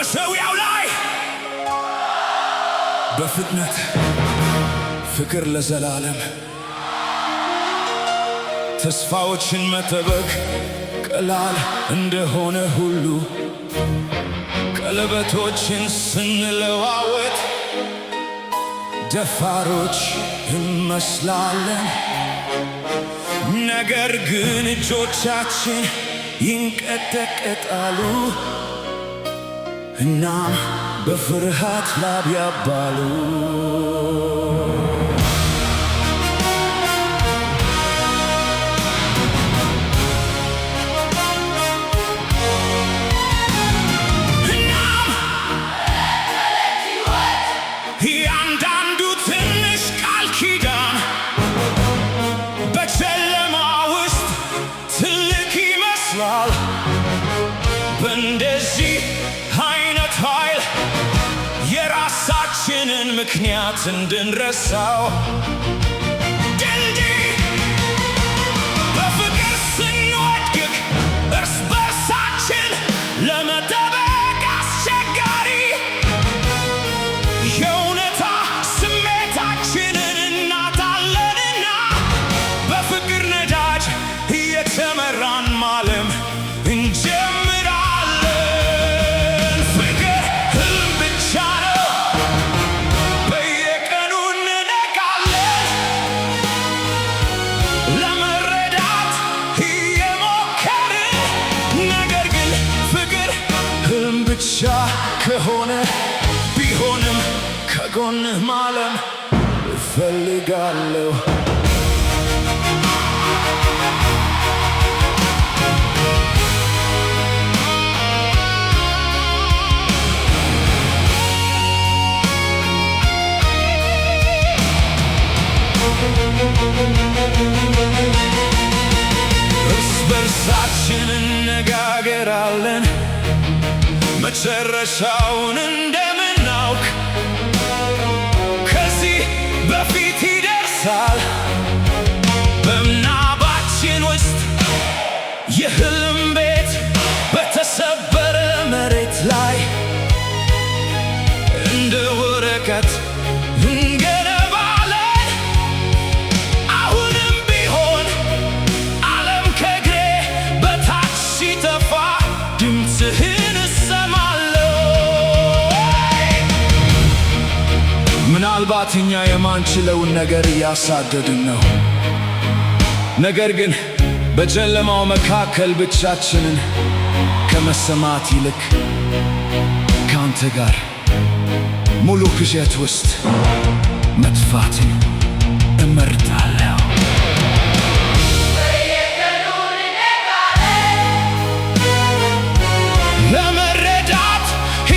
መሠዊያው ላይ በፍጥነት ፍቅር ለዘላለም ተስፋዎችን መጠበቅ ቀላል እንደሆነ ሁሉ ቀለበቶችን ስንለዋወጥ ደፋሮች እንመስላለን። ነገር ግን እጆቻችን ይንቀጠቀጣሉ እና በፍርሃት ላብ ያባሉ። እናም ያንዳንዱ ትንሽ ቃል ኪዳን በጨለማ ውስጥ ትልቅ ይመስላል። በእንደዚህ አይነት ኃይል የራሳችንን ምክንያት እንድንረሳው ድልድይ በፍቅር ስንወድቅ እርስ በርሳችን ለመደበቅ አስቸጋሪ የእውነታ ስሜታችንን እናጣለንና በፍቅር ነዳጅ እየተመራን ማለም እንጀምራለን። ፍቅር ህልም ብቻ ነው፣ በየቀኑ እንነቃለን ለመረዳት እየሞከርን። ነገር ግን ፍቅር ህልም ብቻ ከሆነ ቢሆንም ከጎንህ ማለም እፈልጋለሁ። እርስ በርሳችን እንነጋገራለን መጨረሻውን እንደምናውቅ። ከዚህ በፊት ይደርሳል በምናባችን ውስጥ የህልም ቤት በተሰበረ መሬት ላይ እንደ ወረቀት እንገነባለን። አሁንም ቢሆን ዓለም ከእግሬ በታች ሲጠፋ ድምፅህን እሰማለሁ። ምናልባት እኛ የማንችለውን ነገር እያሳደድን ነው። ነገር ግን በጨለማው መካከል ብቻችንን ከመሰማት ይልቅ ከአንተ ጋር ሙሉ ቅዠት ውስጥ መጥፋትን እመርጣለሁ። ለመረዳት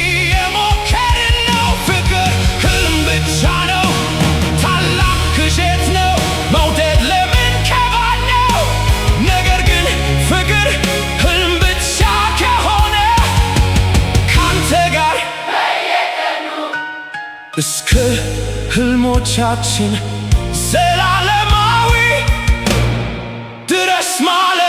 እየሞከርን ነው። ፍቅር ህልም ብቻ ነው፣ ታላቅ ቅዠት ነው። መውደድ ለምን ከባድ ነው። ነገር ግን ፍቅር ህልም ብቻ ከሆነ ካንተ ጋር እስከ ህልሞቻችን ዘላለማዊ ድረስ ማለት